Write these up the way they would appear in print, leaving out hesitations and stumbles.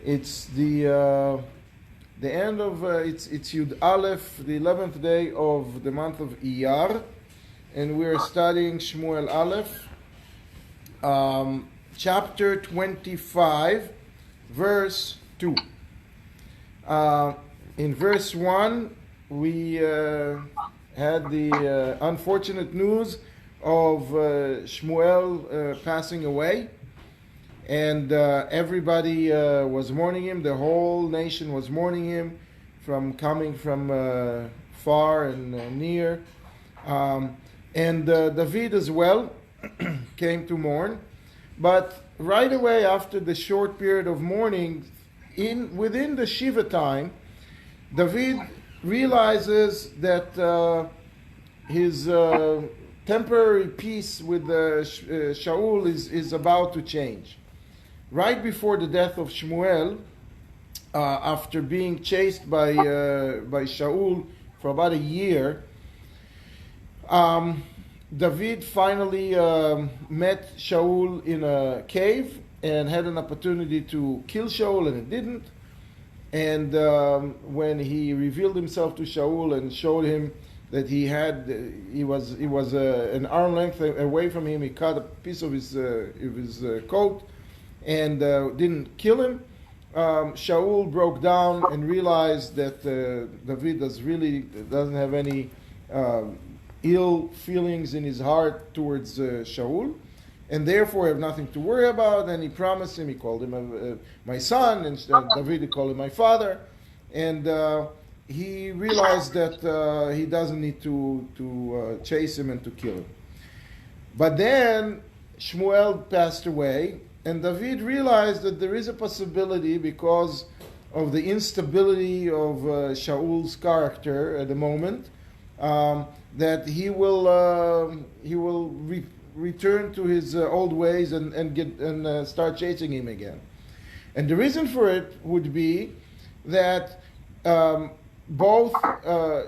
It's the end of it's Yud Aleph, the 11th day of the month of Iyar, and we're studying Shmuel I, chapter 25, verse 2. In verse 1, we had the unfortunate news of Shmuel passing away. And everybody was mourning him. The whole nation was mourning him, coming from far and near. And David as well came to mourn. But right away after the short period of mourning, within the Shiva time, David realizes that his temporary peace with Shaul is about to change. Right before the death of Shmuel, after being chased by Shaul for about a year, David finally met Shaul in a cave and had an opportunity to kill Shaul, and it didn't. And when he revealed himself to Shaul and showed him that he was an arm length away from him, he cut a piece of his coat and didn't kill him. Shaul broke down and realized that David doesn't have any ill feelings in his heart towards Shaul, and therefore have nothing to worry about. And he promised him, he called him my son, and David called him my father, and he realized that he doesn't need to chase him and to kill him. But then Shmuel passed away, and David realized that there is a possibility, because of the instability of Shaul's character at the moment, that he will return to his old ways and start chasing him again. And the reason for it would be that both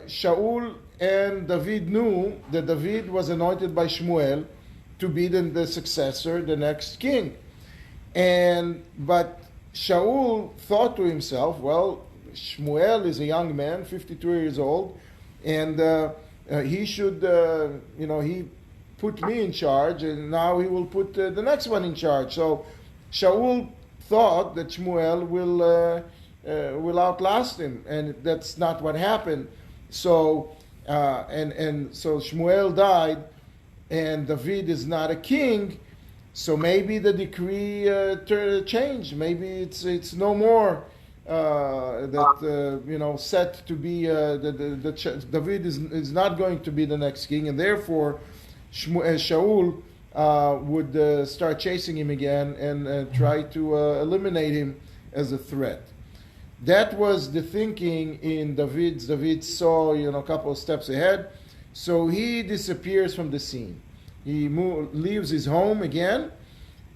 Shaul and David knew that David was anointed by Shmuel to be the successor, the next king. But Shaul thought to himself, well, Shmuel is a young man, 52 years old, and he should, he put me in charge, and now he will put the next one in charge. So Shaul thought that Shmuel will outlast him, and that's not what happened. So so Shmuel died, and David is not a king. So maybe the decree changed. Maybe it's no more set to be David is not going to be the next king, and therefore Shaul would start chasing him again and try to eliminate him as a threat. That was the thinking in David. David saw a couple of steps ahead, so he disappears from the scene. He leaves his home again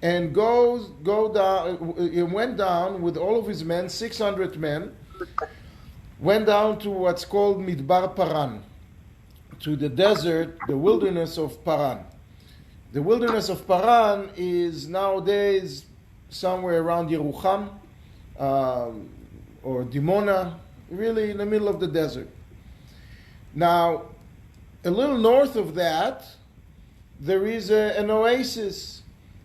and went down with all of his men, 600 men, went down to what's called Midbar Paran, to the desert, the wilderness of Paran. The wilderness of Paran is nowadays somewhere around Yerucham or Dimona, really in the middle of the desert. Now, a little north of that, there is an oasis.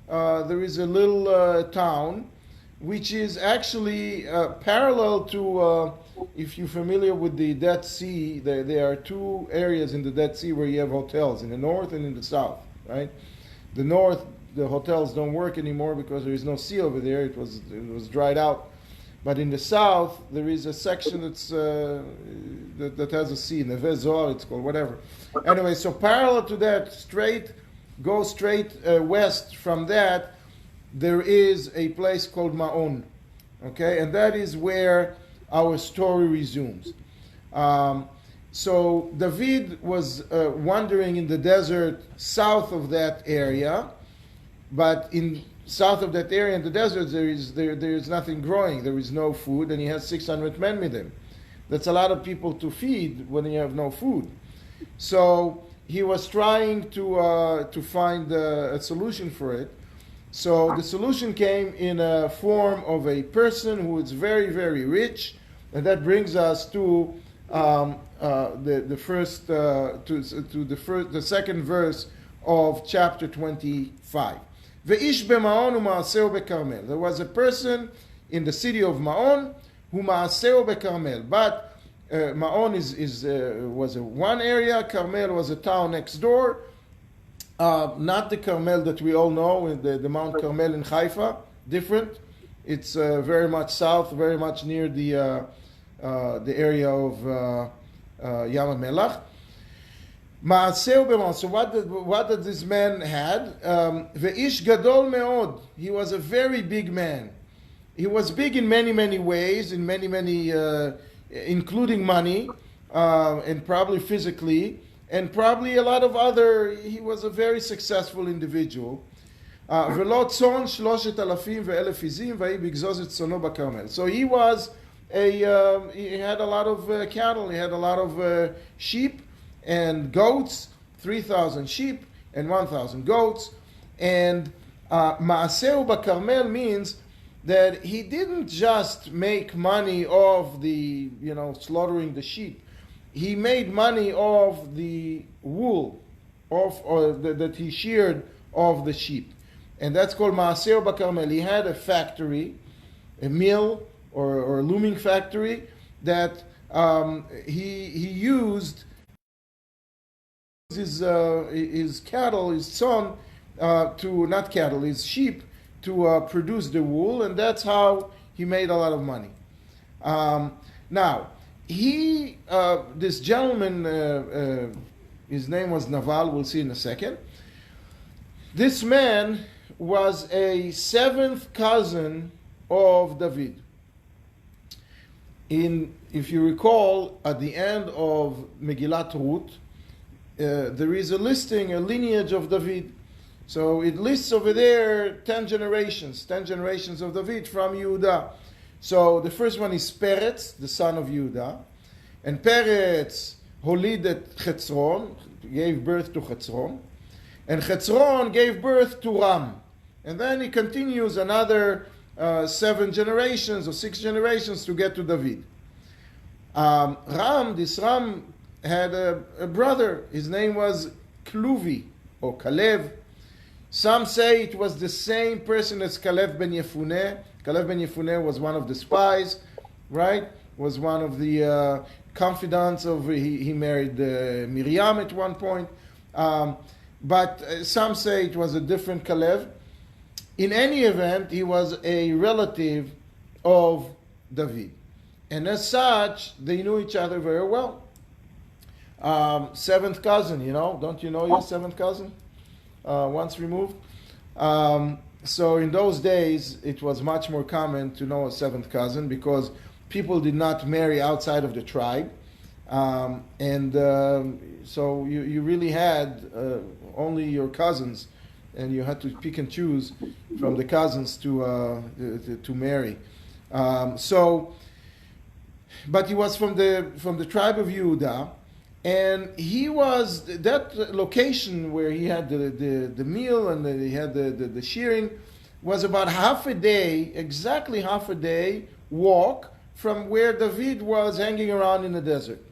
There is a little town, which is actually parallel to, if you're familiar with the Dead Sea, there are two areas in the Dead Sea where you have hotels, in the north and in the south, right? The north, the hotels don't work anymore because there is no sea over there. It was dried out. But in the south, there is a section that has a sea, Naval, it's called, whatever. Anyway, so parallel to that, go straight west from that, there is a place called Ma'on, okay? And that is where our story resumes. So David was wandering in the desert south of that area, but south of that area in the desert, there is nothing growing. There is no food, and he has 600 men with him. That's a lot of people to feed when you have no food. So he was trying to find a solution for it. So the solution came in a form of a person who is very, very rich, and that brings us to the second verse of chapter 25. Ve'ish b'ma'on u'ma'aseu beKarmel. There was a person in the city of Ma'on who ma'aseu beKarmel, but Ma'on was one area, Carmel was a town next door. Not the Carmel that we all know, the Mount Carmel in Haifa, different. It's very much south, very much near the area of Yam HaMelach. Ma'aseu b'ma'on. So what did this man had? Ve'ish gadol me'od. He was a very big man. He was big in many, many ways, in many, including money, and probably physically, and probably a lot of other. He was a very successful individual. ולא צאן 3,100 עזים ויהי בגזוז את צאנו בכרמל. So he was he had a lot of cattle, he had a lot of sheep and goats, 3,000 sheep and 1,000 goats. And מעשהו בכרמל means that he didn't just make money off the, slaughtering the sheep. He made money off the wool, that he sheared of the sheep. And that's called Maaseo Bakarmel. He had a factory, a mill or a looming factory that he used his cattle, his son, his sheep, to produce the wool, and that's how he made a lot of money. Now, this gentleman, his name was Naval, we'll see in a second. This man was a seventh cousin of David. If you recall, at the end of Megillat Ruth, there is a lineage of David. So it lists over there 10 generations of David from Yehuda. So the first one is Peretz, the son of Yehuda. And Peretz holid et Chetzron, gave birth to Chetzron. And Chetzron gave birth to Ram. And then he continues another 7 generations or 6 generations to get to David. This Ram had a brother. His name was Kluvi or Kalev. Some say it was the same person as Kalev ben Yefuneh. Kalev ben Yefuneh was one of the spies, right? Was one of the confidants of, he married Miriam at one point. But some say it was a different Kalev. In any event, he was a relative of David. And as such, they knew each other very well. Seventh cousin, don't you know your seventh cousin? Once removed. So in those days, it was much more common to know a seventh cousin because people did not marry outside of the tribe. So you really had only your cousins, and you had to pick and choose from the cousins to marry. But he was from the tribe of Yehuda. And he was, that location where he had the meal and he had the shearing was about exactly half a day walk from where David was hanging around in the desert.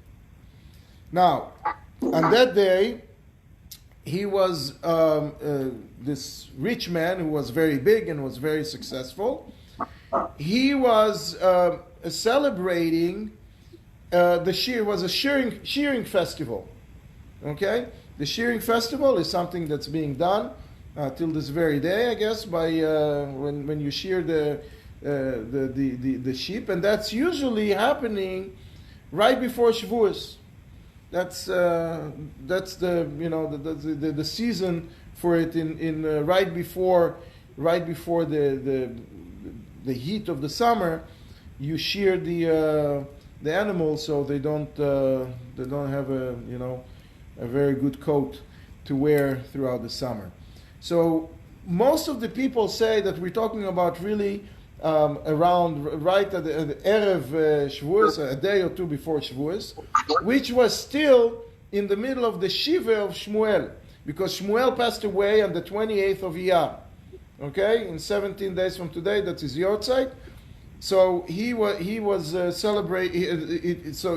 Now, on that day, he was this rich man who was very big and was very successful. He was celebrating was a shearing festival. Okay? The shearing festival is something that's being done till this very day, I guess, by when you shear the sheep, and that's usually happening right before Shavuos. That's the the season for it in right before the heat of the summer. You shear the animals so they don't have a very good coat to wear throughout the summer. So most of the people say that we're talking about really around right at the Erev Shavuos, a day or two before Shavuos, which was still in the middle of the Shiva of Shmuel, because Shmuel passed away on the 28th of Iyar. Okay, in 17 days from today, that is Yortzeit. So he was celebrating. So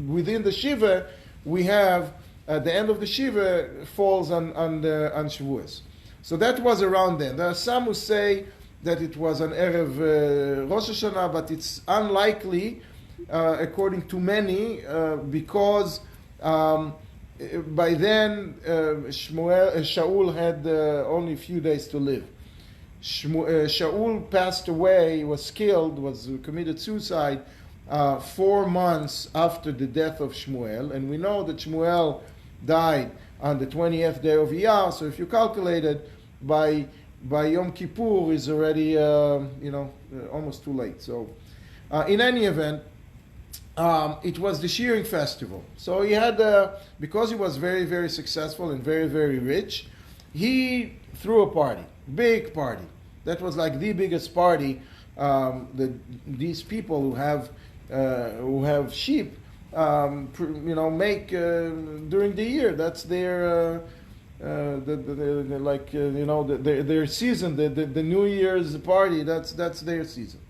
within the Shiva, we have the end of the Shiva falls on Shavuos. So that was around then. There are some who say that it was on Erev Rosh Hashanah, but it's unlikely, according to many, because by then Shaul had only a few days to live. Shaul passed away, was killed, committed suicide 4 months after the death of Shmuel, and we know that Shmuel died on the 20th day of Iyar. So if you calculate it, by Yom Kippur is already almost too late. So in any event, it was the Shearing Festival. So he had because he was very, very successful and very, very rich, he threw a party, big party. That was like the biggest party these people who have sheep make during the year. That's their their season, the New Year's party. That's their season.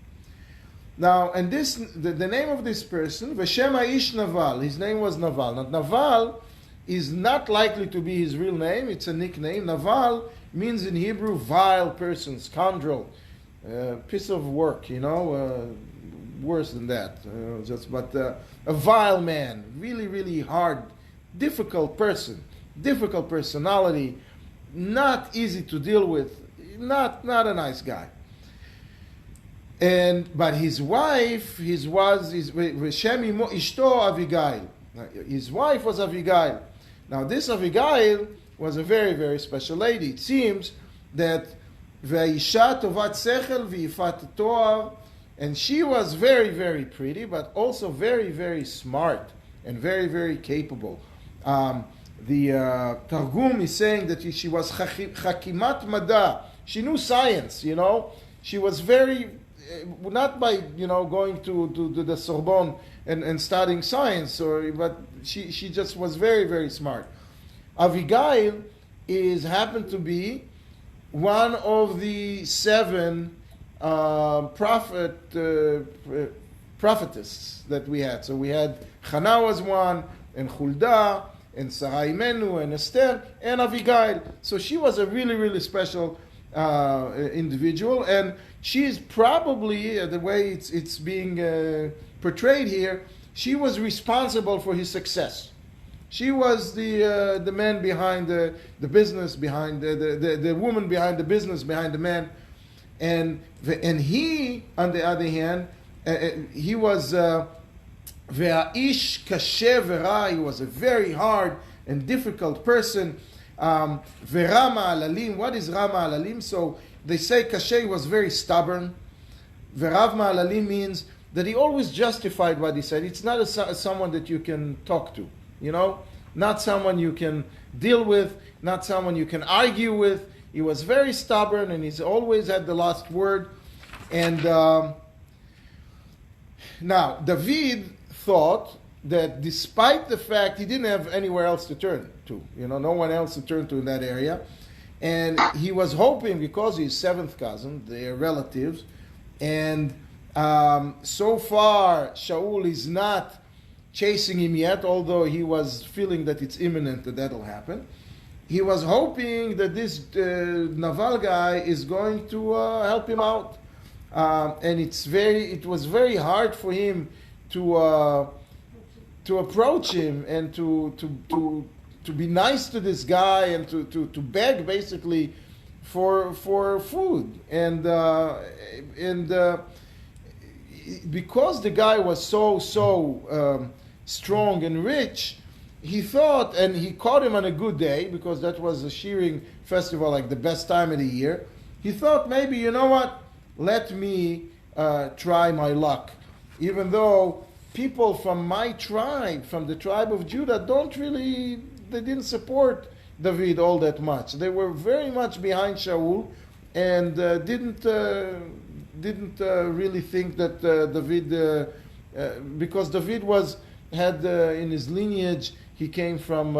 Now, and the name of this person, V'shem Ish Naval. His name was Naval. Now, Naval is not likely to be his real name. It's a nickname. Naval means in Hebrew vile person, scoundrel, piece of work. Worse than that. A vile man, really, really hard, difficult person, difficult personality, not easy to deal with, not a nice guy. But his wife, his wife was Abigail. Now this Abigail was a very, very special lady. It seems that Ve'isha tovat sechel ve'ifat toar, and she was very, very pretty, but also very, very smart and very, very capable. The Targum is saying that she was Chakimat Mada. She knew science, She was very, not by, going to the Sorbonne and studying science, but she just was very, very smart. Abigail happened to be one of the 7 prophetess that we had. So we had Hannah was one, and Huldah, and Sarai Menu, and Esther, and Abigail. So she was a really, really special individual, and she is probably, the way it's being portrayed here, she was responsible for his success. She was the man behind the business, behind the woman behind the business, behind the man. And he, on the other hand, he was ve'aish kashe v'ra. He was a very hard and difficult person. Ve'rama alalim. What is rama alalim? So they say kashe was very stubborn. Ve'ravma alalim means that he always justified what he said. It's not someone that you can talk to, not someone you can deal with, not someone you can argue with. He was very stubborn, and he's always had the last word. And now, David thought that despite the fact he didn't have anywhere else to turn to, no one else to turn to in that area, and he was hoping, because he's 7th cousin, they're relatives, and so far Shaul is not chasing him yet, although he was feeling that it's imminent that that'll happen. He was hoping that this Naval guy is going to help him out, and it was very hard for him to approach him and to be nice to this guy and to beg basically for food, and because the guy was so strong and rich. He thought, and he caught him on a good day, because that was a shearing festival, like the best time of the year. He thought, maybe, let me try my luck. Even though people from my tribe, from the tribe of Judah, they didn't support David all that much. They were very much behind Shaul, and didn't really think that David, because David had in his lineage, he came from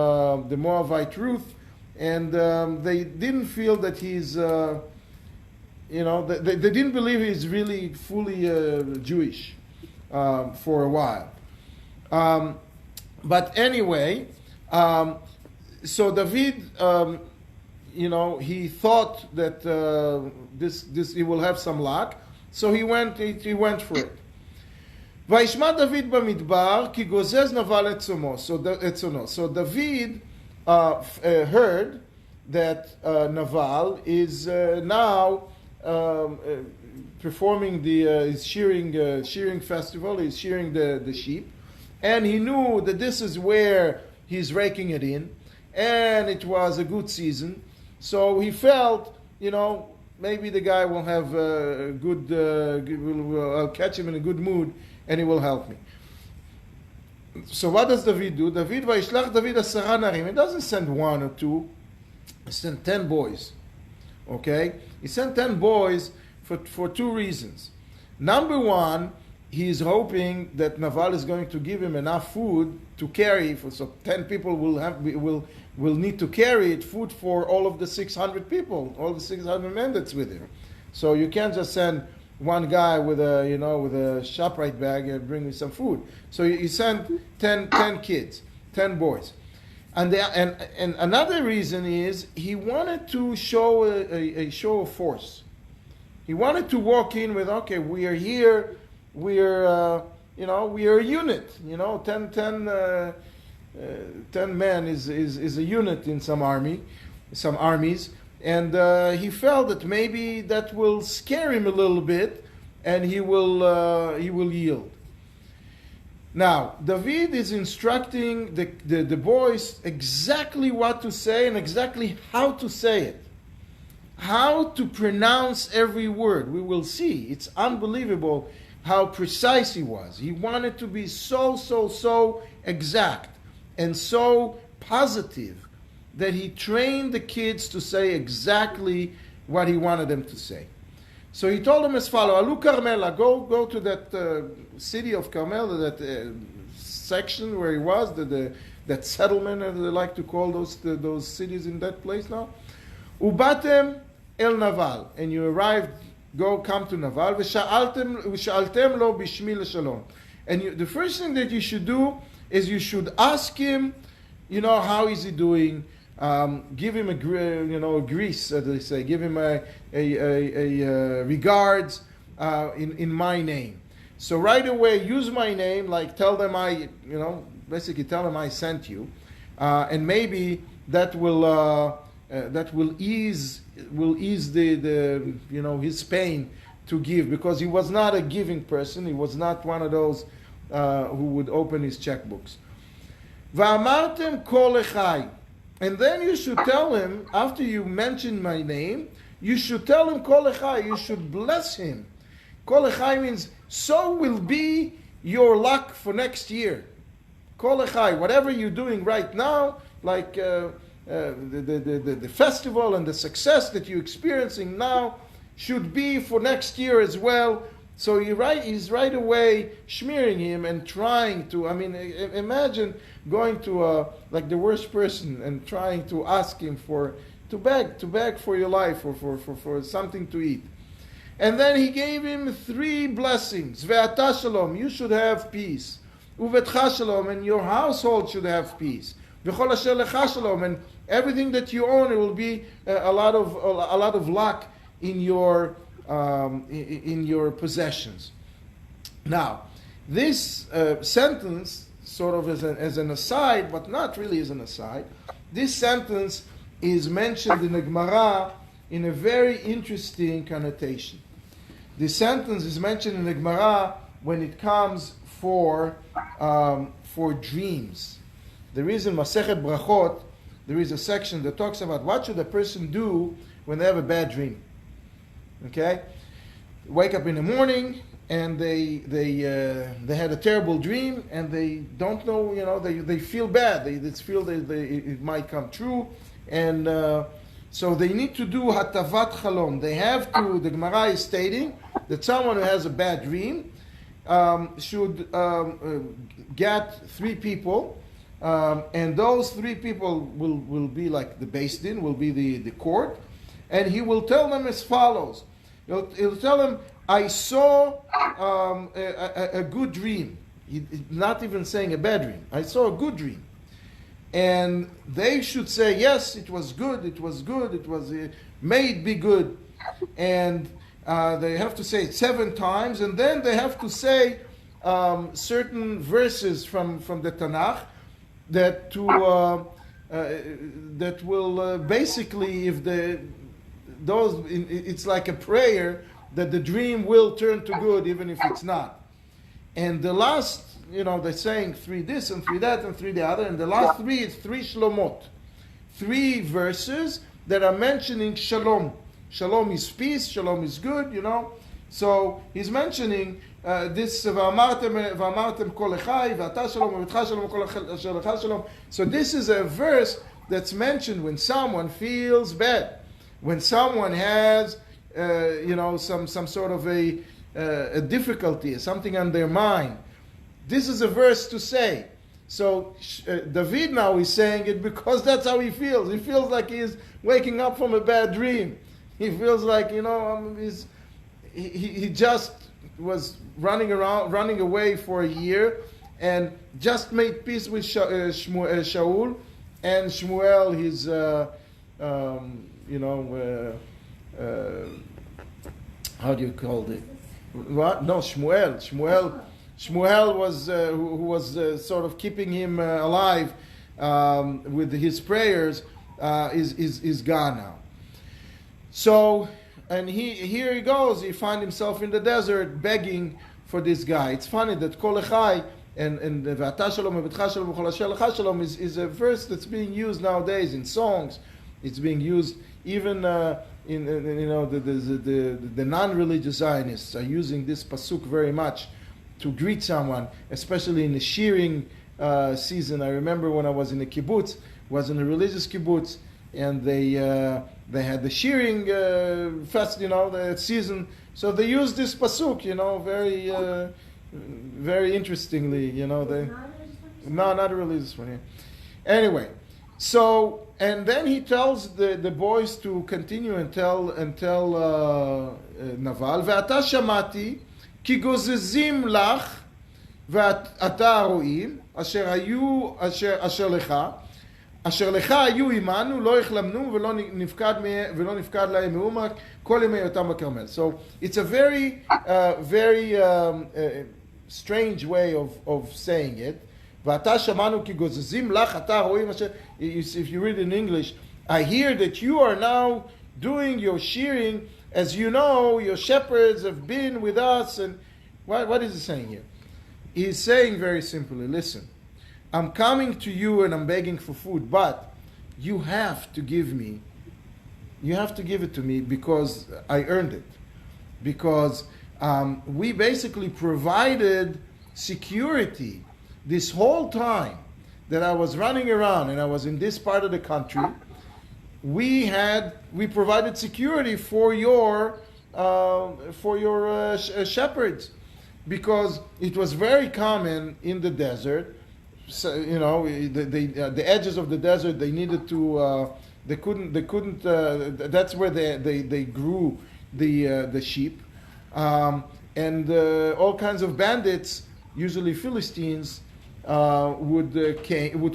the Moabite Ruth, and they didn't feel that they didn't believe he's really fully Jewish for a while. But anyway, so David, he thought that this he will have some luck, so he went for it. וישמע דוד במדבר כי גוזז נבל את צאנו. So David heard that Naval is now performing the shearing festival. He's shearing the sheep, and he knew that this is where he's raking it in, and it was a good season. So he felt, maybe the guy will have a good. I'll catch him in a good mood, and he will help me. So what does David do? וישלח דוד 10 נערים. He doesn't send 1 or 2. He sent 10 boys. Okay? He sent 10 boys for 2 reasons. Number 1, he is hoping that Naval is going to give him enough food to carry. So 10 people will need to carry food for all of the 600 people, all the 600 men that's with him. So you can't just send one guy with a ShopRite bag and bring me some food. So he sent 10 kids, 10 boys. And another reason is he wanted to show a show of force. He wanted to walk in with, okay, we are here, we are a unit. 10 men is a unit in some armies. And he felt that maybe that will scare him a little bit, and he will yield. Now, David is instructing the boys exactly what to say and exactly how to say it. How to pronounce every word. We will see. It's unbelievable how precise he was. He wanted to be so exact and so positive that he trained the kids to say exactly what he wanted them to say. So he told them as follows: Alu Carmela, go to that city of Carmel, that section where he was, that settlement, as they like to call those cities in that place now. Ubatem el Naval, and you arrived, come to Naval. V'sha'altem lo bishmi l'shalom. And the first thing that you should do is you should ask him, how is he doing? Give him a grease, as they say. Give him a regards in my name. So right away, use my name, like tell them basically tell them I sent you, and maybe that will ease the his pain to give, because he was not a giving person. He was not one of those who would open his checkbooks. Va'amartem kol echai. And then you should tell him, after you mention my name, you should tell him kol echai. You should bless him. Kol echai means, so will be your luck for next year. Kol echai, whatever you're doing right now, like the festival and the success that you're experiencing now, should be for next year as well. So he's right away smearing him and trying to, imagine going to like the worst person and trying to ask him to beg for your life or for something to eat. And then he gave him 3 blessings. Ve'ata shalom, you should have peace. Uvetcha shalom, and your household should have peace. V'chol asher lecha shalom, and everything that you own, it will be a lot of luck in your possessions. Now, this sentence, sort of as an aside, but not really as an aside, this sentence is mentioned in the Gemara in a very interesting connotation. This sentence is mentioned in the Gemara when it comes for dreams. There is in Masechet Brachot, there is a section that talks about what should a person do when they have a bad dream. Okay, wake up in the morning and they had a terrible dream and they don't know, they feel bad. They feel it might come true, and so they need to do hatavat chalom. They have to. The Gemara is stating that someone who has a bad dream should get 3 people, and those 3 people will be like the Beis Din, will be the court, and he will tell them as follows: He'll tell him, I saw a good dream. Not even saying a bad dream. I saw a good dream. And they should say, yes, it was good, it was good, it was made be good. And they have to say it 7 times, and then they have to say certain verses from the Tanakh that will basically, if it's like a prayer that the dream will turn to good even if it's not. And the last, they're saying 3 this and 3 that and 3 the other, and the last 3 is 3 shlomot, 3 verses that are mentioning shalom. Shalom is peace, shalom is good, So he's mentioning this v'amartem kol echai v'ata shalom v'betcha shalom kol asher lecha shalom. So this is a verse that's mentioned when someone feels bad, when someone has some sort of a difficulty, something on their mind. This is a verse to say. So David now is saying it because that's how he feels. He feels like he's waking up from a bad dream. He feels like, he just was running away for a year and just made peace with Shaul, and Shmuel, his, how do you call it? What? No, Shmuel was who was sort of keeping him alive with his prayers. Is gone now. So, and here he goes. He finds himself in the desert begging for this guy. It's funny that Kol Echai and V'ata Shalom V'betcha Shalom V'chol Asher Lecha Shalom is a verse that's being used nowadays in songs. It's being used even the non-religious Zionists are using this pasuk very much to greet someone, especially in the shearing season. I remember when I was in a kibbutz, was in a religious kibbutz, and they had the shearing the season. So they used this pasuk, very very interestingly. No, not a religious one. Yeah. Anyway, so. And then he tells the boys to continue and tell Naval, ואתה שמעתי כי גוזזים לך ואתה הרואים אשר לך היו עמנו לא החלמנו ולא נפקד להם מאומה כל ימי אותם בכרמל. So it's a very strange way of saying it. ואתה שמענו כי גוזזים לך אתה רואים אשר. If you read in English, I hear that you are now doing your shearing, as you know, your shepherds have been with us. And what is he saying here? He's saying very simply, listen, I'm coming to you and I'm begging for food, but you have to give it to me because I earned it. Because we basically provided security this whole time that I was running around and I was in this part of the country. We provided security for your shepherds, because it was very common in the desert. So, the edges of the desert, they needed to. They couldn't. That's where they grew the sheep, and all kinds of bandits, usually Philistines, would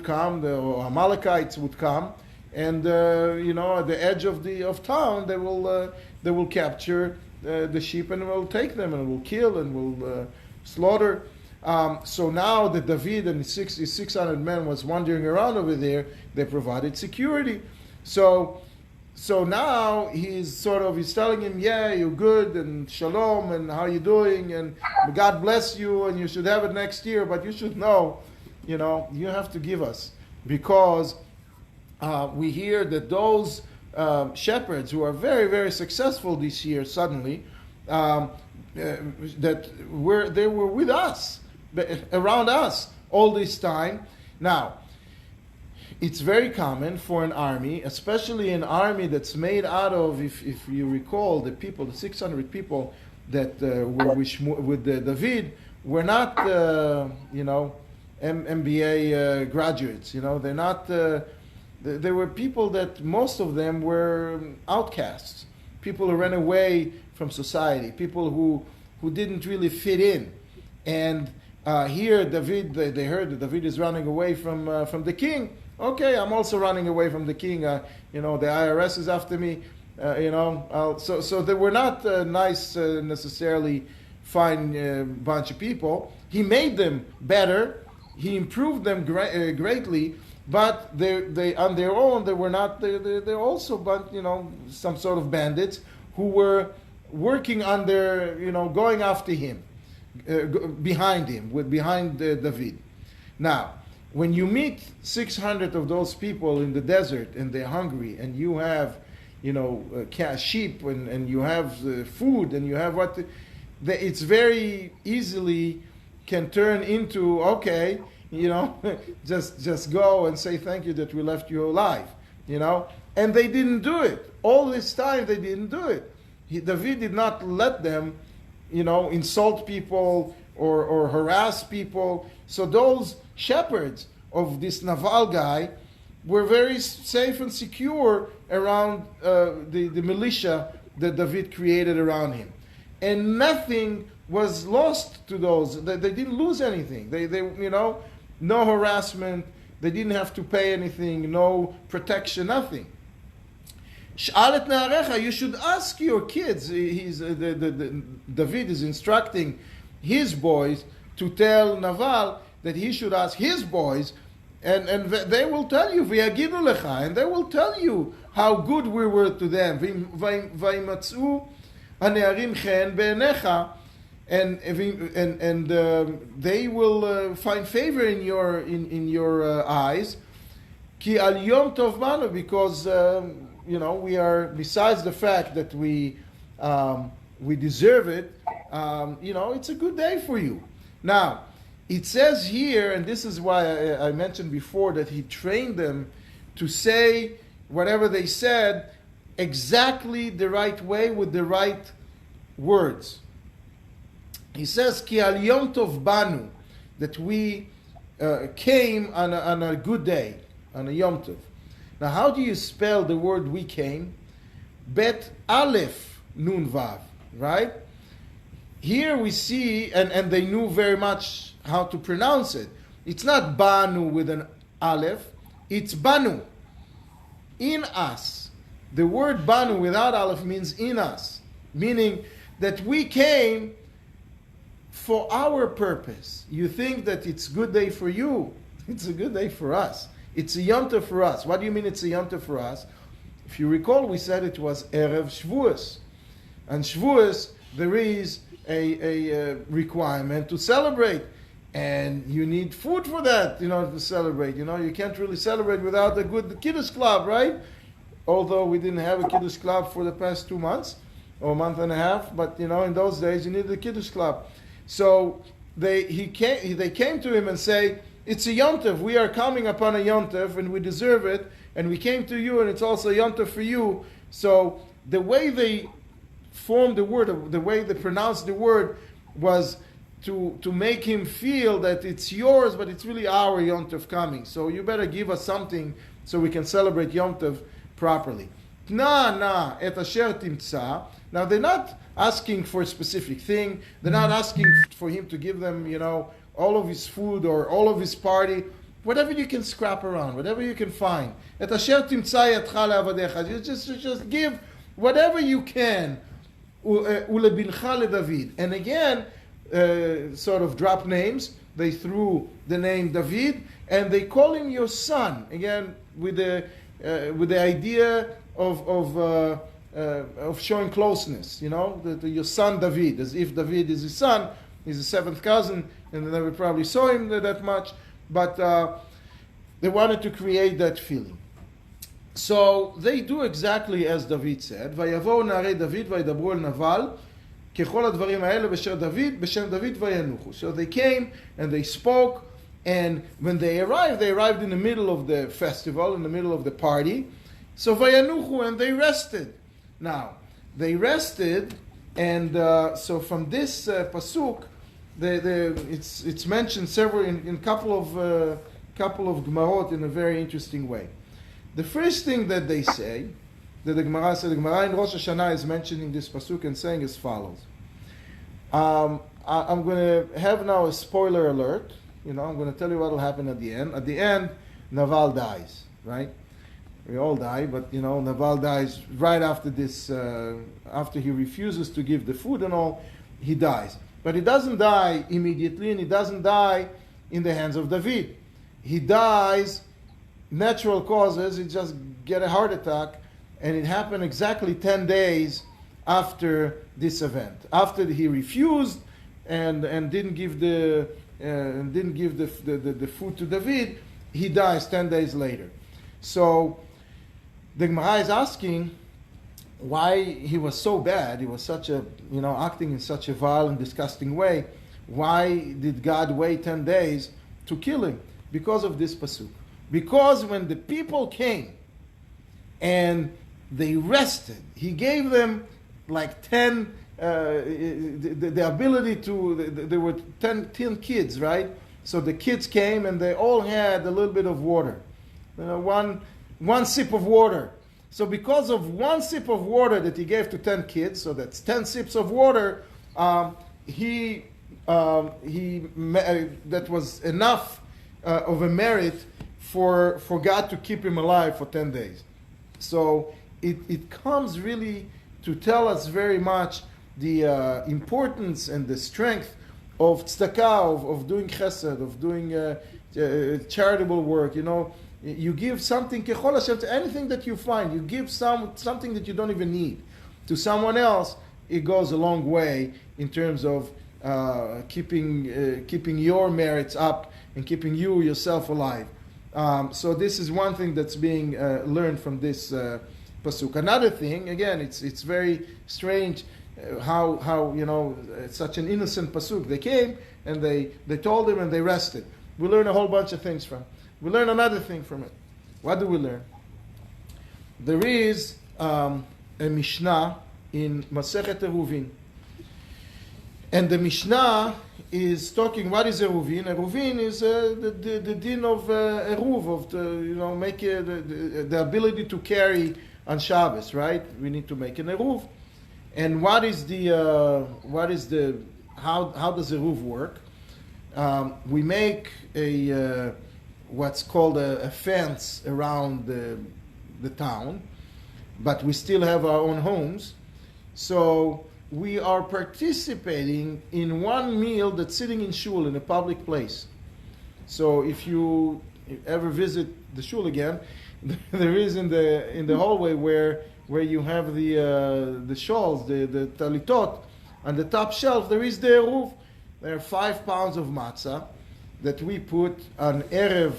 come, or Amalekites would come, and at the edge of town they will capture the sheep and will take them and will kill and will slaughter. So now that David and his 600 men was wandering around over there, they provided security. So now he's telling him, yeah, you're good, and shalom, and how you doing, and God bless you, and you should have it next year, but you should know, you have to give us, because we hear that those shepherds who are very, very successful this year suddenly, that they were with us, around us all this time. Now, it's very common for an army, especially an army that's made out of, if you recall, the 600 people that were with David were not, MBA graduates. They're not. There were people that most of them were outcasts, people who ran away from society, people who didn't really fit in. And here David, they heard that David is running away from the king. Okay, I'm also running away from the king. The IRS is after me. So they were not nice, necessarily fine bunch of people. He made them better. He improved them greatly. But they on their own, they were not. They're also, but some sort of bandits who were working under, going after him, behind David. Now, when you meet 600 of those people in the desert and they're hungry, and you have, sheep and you have food and you have it's very easily can turn into, okay, just go and say thank you that we left you alive, And they didn't do it. All this time they didn't do it. David did not let them, insult people or harass people. So those shepherds of this Naval guy were very safe and secure around the militia that David created around him. And nothing was lost to those. They didn't lose anything. They no harassment. They didn't have to pay anything, no protection, nothing. Sh'al et na'arecha, you should ask your kids. David is instructing his boys to tell Naval that he should ask his boys, and they will tell you, v'yagidu lecha, and they will tell you how good we were to them. V'yimatzu hane'arim chen be'enecha, and they will find favor in your eyes. Ki al yom tov banu, because we are, besides the fact that we deserve it, it's a good day for you. Now, it says here, and this is why I mentioned before that he trained them to say whatever they said exactly the right way with the right words. He says, Ki al yom tov banu, that we came on a good day, on a yom tov. Now, how do you spell the word we came? Bet aleph nun vav, right? Here we see, and they knew very much how to pronounce it. It's not banu with an aleph, it's banu, in us. The word banu without aleph means in us, meaning that we came for our purpose. You think that it's a good day for you. It's a good day for us. It's a Yom Tov for us. What do you mean it's a Yom Tov for us? If you recall, we said it was Erev Shavuos. And Shavuos, there is a requirement to celebrate. And you need food for that, to celebrate. You can't really celebrate without a good Kiddush club, right? Although we didn't have a Kiddush club for the past 2 months, or a month and a half. But, in those days, you needed a Kiddush club. So they came to him and say, it's a Yom Tov. We are coming upon a Yom Tov, and we deserve it. And we came to you, and it's also a Yom Tov for you. So the way they formed the word, the way they pronounced the word, was to make him feel that it's yours, but it's really our Yom Tov coming. So you better give us something so we can celebrate Yom Tov properly. Na et asher timtza. Now they're not asking for a specific thing. They're not asking for him to give them, all of his food or all of his party. Whatever you can scrap around, whatever you can find. Et asher timtza yadcha le'avadecha. Just give whatever you can. Ulebincha leDavid. And again, sort of drop names. They threw the name David, and they call him your son. Again, with the idea of showing closeness. Your son David, as if David is his son. He's a seventh cousin, and they never probably saw him that much. But they wanted to create that feeling. So they do exactly as David said. ויבואו נערי דוד וידברו אל נבל ככל הדברים האלה בשם דוד וינוחו. So they came and they spoke, and when they arrived in the middle of the festival, in the middle of the party. So וינוחו, and they rested. Now, they rested, and so from this pasuk, it's mentioned several in couple of Gemarot in a very interesting way. The first thing that they say that the Gemara said. The Gemara in Rosh Hashanah is mentioning this pasuk and saying as follows. I'm going to have now a spoiler alert. I'm going to tell you what will happen at the end. At the end, Naval dies, right? We all die, but Naval dies right after this. After he refuses to give the food and all, he dies. But he doesn't die immediately, and he doesn't die in the hands of David. He dies natural causes. He just get a heart attack, and it happened exactly 10 days after this event. After he refused and didn't give the food to David, he dies 10 days later. So the Gemara is asking why he was so bad. He was such a acting in such a vile and disgusting way. Why did God wait 10 days to kill him? Because of this pasuk. Because when the people came and they rested, he gave them like 10, the ability to, there were 10 kids, right? So the kids came and they all had a little bit of water. One sip of water. So because of one sip of water that he gave to 10 kids, so that's 10 sips of water, that was enough of a merit for God to keep him alive for 10 days. So it comes really to tell us very much the importance and the strength of tzedakah, of doing chesed, of doing charitable work. You give something, kechol Hashem, to anything that you find. You give something that you don't even need to someone else. It goes a long way in terms of keeping your merits up and keeping yourself alive. So this is one thing that's being learned from this pasuk. Another thing, again, it's very strange how it's such an innocent pasuk. They came and they told him and they rested. We learn a whole bunch of things from. We learn another thing from it. What do we learn? There is a Mishnah in Masechet Eruvin. And the Mishnah is talking, what is Eruvin? Eruvin is the din of Eruv, of make the ability to carry on Shabbos, right? We need to make an Eruv. And how does Eruv work? We make what's called a fence around the town, but we still have our own homes. So we are participating in one meal that's sitting in shul, in a public place. So if you ever visit the shul again, there is in the hallway where you have the shawls, the talitot, on the top shelf there is the eruv. There are 5 pounds of matzah that we put on Erev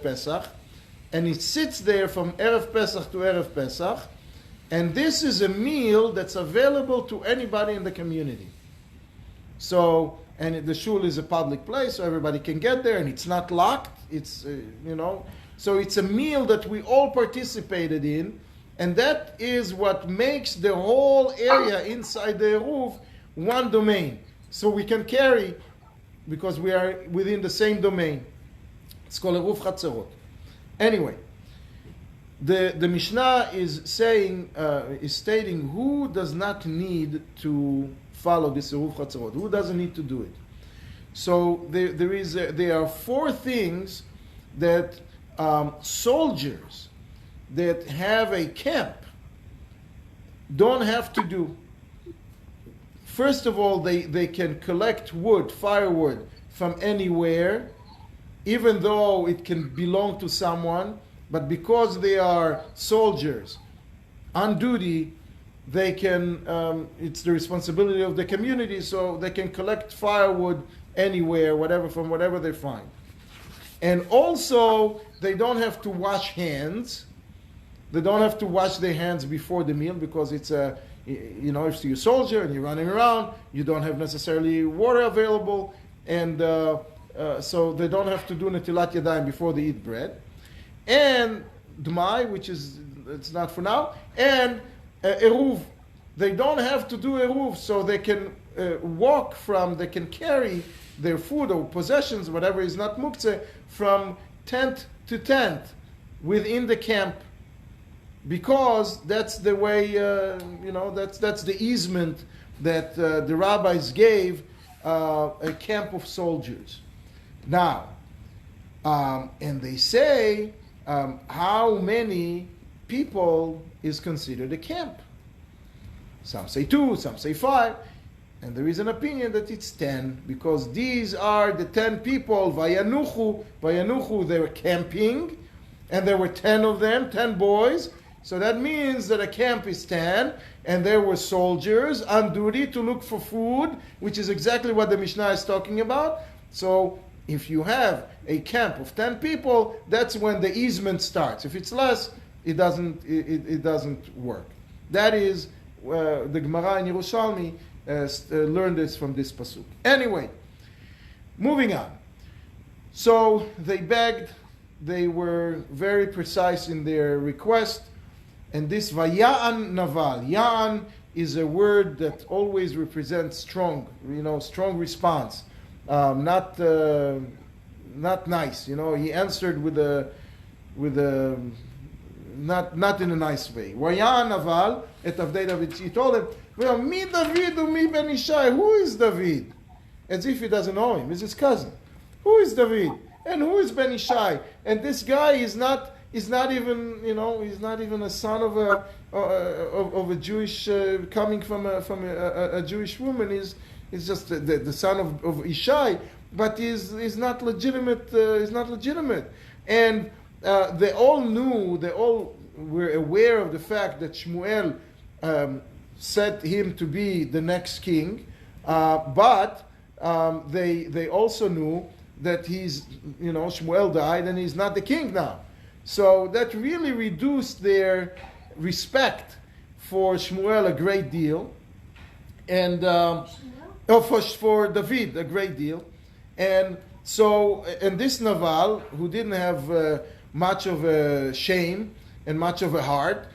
Pesach, and it sits there from Erev Pesach to Erev Pesach, and this is a meal that's available to anybody in the community. So, and the shul is a public place, so everybody can get there, and it's not locked. It's so it's a meal that we all participated in, and that is what makes the whole area inside the eruv one domain. So we can carry, because we are within the same domain. It's called Eruv Chatzerot. Anyway, the Mishnah is stating who does not need to follow this Eruv Chatzerot, who doesn't need to do it. So there are 4 things that soldiers that have a camp don't have to do. First of all, they can collect wood, firewood, from anywhere, even though it can belong to someone, but because they are soldiers on duty, they can, it's the responsibility of the community, so they can collect firewood anywhere, from whatever they find. And also, they don't have to wash hands. They don't have to wash their hands before the meal, because it's if you're a soldier and you're running around, you don't have necessarily water available, and so they don't have to do netilat yadayim before they eat bread. And dmai, which is, it's not for now, and eruv. They don't have to do eruv, so they can they can carry their food or possessions, whatever is not muktzeh, from tent to tent within the camp. because that's the way, that's the easement that the rabbis gave a camp of soldiers. Now, and they say, how many people is considered a camp? Some say 2, some say 5. And there is an opinion that it's 10, because these are the 10 people, Vayanuchu, they were camping, and there were 10 of them, 10 boys. So that means that a camp is 10, and there were soldiers on duty to look for food, which is exactly what the Mishnah is talking about. So if you have a camp of 10 people, that's when the easement starts. If it's less, it doesn't work. That is the Gemara in Yerushalmi learned this from this pasuk. Anyway, moving on. So they begged. They were very precise in their request. And this Vaya'an Naval. Ya'an is a word that always represents strong, strong response. Not nice. He answered with a not in a nice way. Vaya'an Naval et Avdei David. He told him, well, mi David u mi ben Ishai. Who is David? As if he doesn't know him. He's his cousin. Who is David? And who is Ben Ishai? And this guy is not even he's not even a son of a Jewish coming from a Jewish woman. He's just the son of Ishai, but he's not legitimate. He's not legitimate. And they all knew. They all were aware of the fact that Shmuel set him to be the next king, but they also knew that Shmuel died and he's not the king now. So that really reduced their respect for Shmuel a great deal, and for David a great deal. And so, and this Naval, who didn't have much of a shame and much of a heart,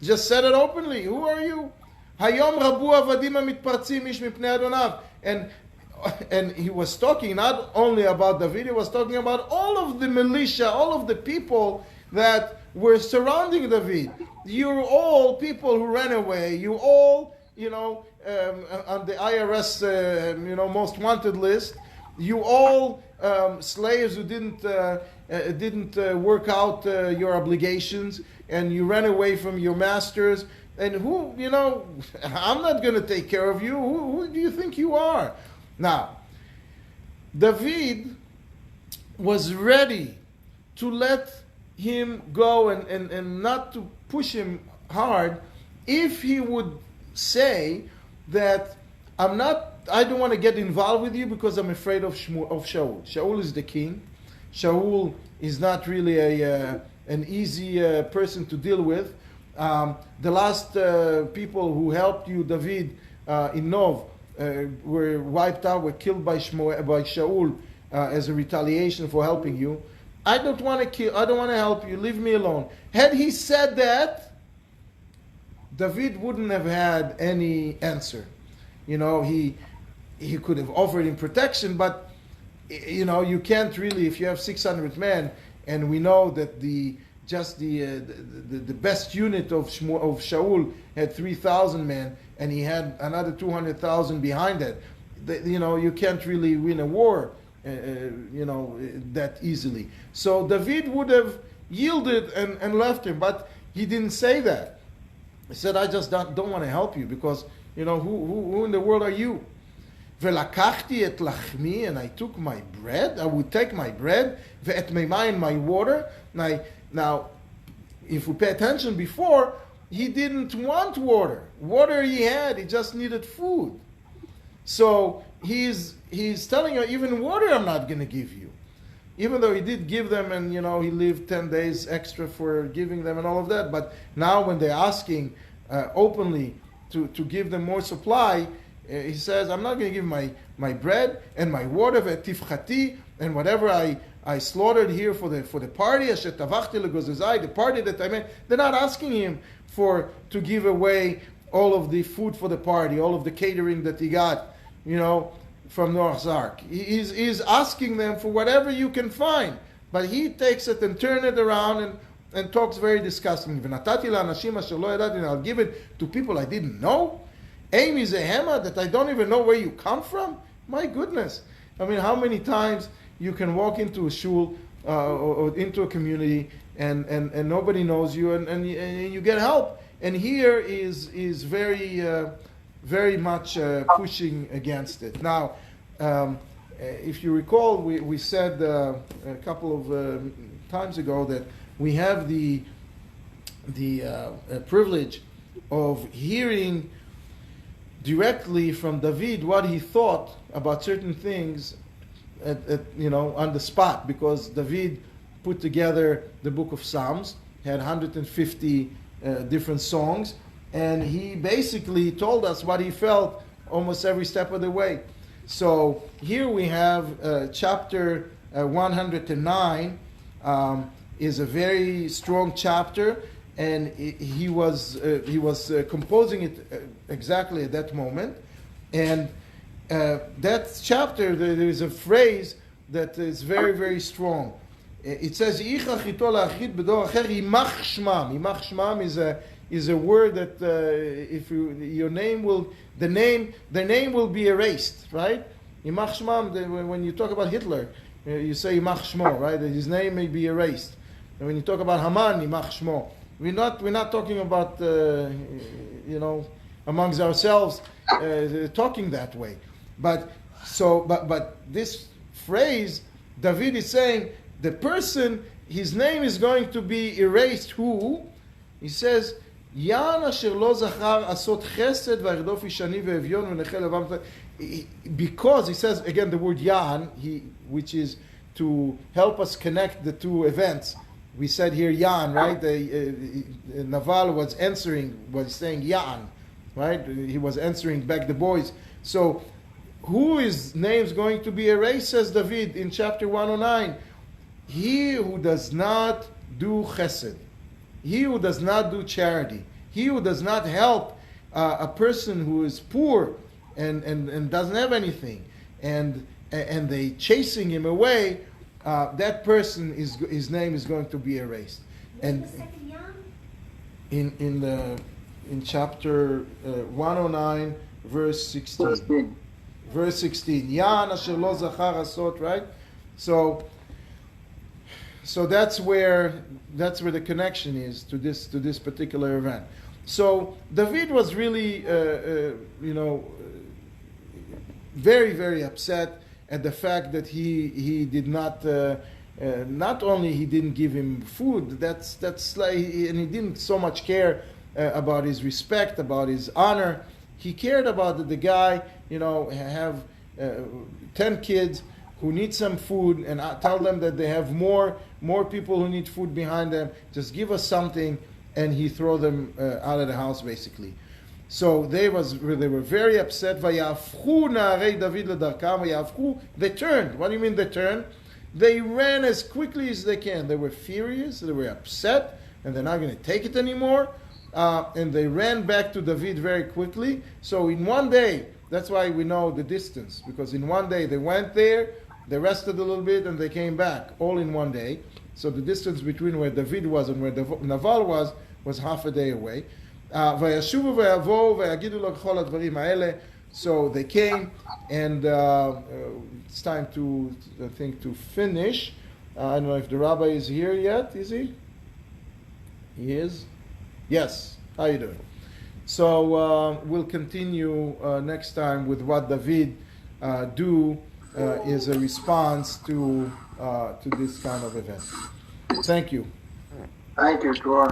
just said it openly. Who are you? Hayom rabu avadim hamitpartzim ish mipnei adonav. And he was talking not only about David, he was talking about all of the militia, all of the people that were surrounding David. You're all people who ran away. You all, on the IRS, most wanted list. You all slaves who didn't work out your obligations, and you ran away from your masters. And who, I'm not going to take care of you. Who do you think you are? Now, David was ready to let him go and not to push him hard if he would say that I don't want to get involved with you because I'm afraid of Shaul. Shaul is the king. Shaul is not really an easy person to deal with. The last people who helped you, David, in Nov, were wiped out, were killed by Shaul as a retaliation for helping you. I don't want to help you, leave me alone. Had he said that, David wouldn't have had any answer. He could have offered him protection, but you can't really, if you have 600 men, and we know that the best unit of Shaul had 3,000 men, and he had another 200,000 behind it. You can't really win a war, that easily. So David would have yielded and left him, but he didn't say that. He said, "I just don't want to help you because who in the world are you?" Velakachti et lachmi, and I took my bread. I would take my bread, ve'et meimayin, my water. Now, if we pay attention before, he didn't want water. Water he had, he just needed food. So he's telling her, even water I'm not going to give you. Even though he did give them, and he lived 10 days extra for giving them and all of that. But now when they're asking openly to give them more supply, he says, I'm not going to give my bread and my water, ve'tifchati, and whatever I slaughtered here for the party, the party that I made. They're not asking him to give away all of the food for the party, all of the catering that he got, from Noah's Ark. He's asking them for whatever you can find, but he takes it and turns it around and talks very disgustingly. ונתתי לאנשים אשר לא ידעתי, and I'll give it to people I didn't know. Aim is a hammer that I don't even know where you come from. My goodness. I mean, how many times you can walk into a shul or into a community and nobody knows you and you get help. And here is very much pushing against it. Now, if you recall, we said a couple of times ago that we have the privilege of hearing directly from David what he thought about certain things on the spot, because David put together the book of Psalms, had 150 different songs, and he basically told us what he felt almost every step of the way. So here we have chapter 109 is a very strong chapter, and he was composing it exactly at that moment. And that chapter, there is a phrase that is very, very strong. It says, "Yichach ito la'achit b'dor acher yimach shmam." Yimach shmam is a word that if your name will, the name will be erased, right? Yimach shmam. When you talk about Hitler, you say Yimach shmo, right? His name may be erased. And when you talk about Haman, Yimach shmo. We're not talking about amongst ourselves talking that way. But this phrase, David is saying the person, his name is going to be erased. Who? He says, "Yan asher lo zachar asot chesed v'yirdof ishani ve'evyon v'nechel levam." Because he says again the word Yan, which is to help us connect the two events. We said here Yan, right? Naval was saying Yan, right? He was answering back the boys. So, who is name's going to be erased, says David in chapter 109? He who does not do chesed, he who does not do charity, he who does not help a person who is poor and doesn't have anything, and they chasing him away. That person his name is going to be erased. And in chapter 109, verse 16. Verse 16. Yan asher lo zachar asot, right? So that's where the connection is to this particular event. So David was really very, very upset at the fact that he did not only he didn't give him food, that's like, and he didn't so much care about his respect, about his honor. He cared about the guy, have 10 kids who need some food, and tell them that they have more people who need food behind them. Just give us something, and he throw them out of the house basically. So they were very upset. Vayafchu na'arei David ledarkam. Vayafchu. They turned. What do you mean they turned? They ran as quickly as they can. They were furious. They were upset, and they're not going to take it anymore. And they ran back to David very quickly. So in one day, that's why we know the distance, because in one day they went there, they rested a little bit, and they came back, all in one day. So the distance between where David was and where Naval was half a day away. So they came, and it's time to finish. I don't know if the rabbi is here yet. Is he? He is? Yes. How you doing? So we'll continue next time with what David do is a response to this kind of event. Thank you. Thank you, Dor.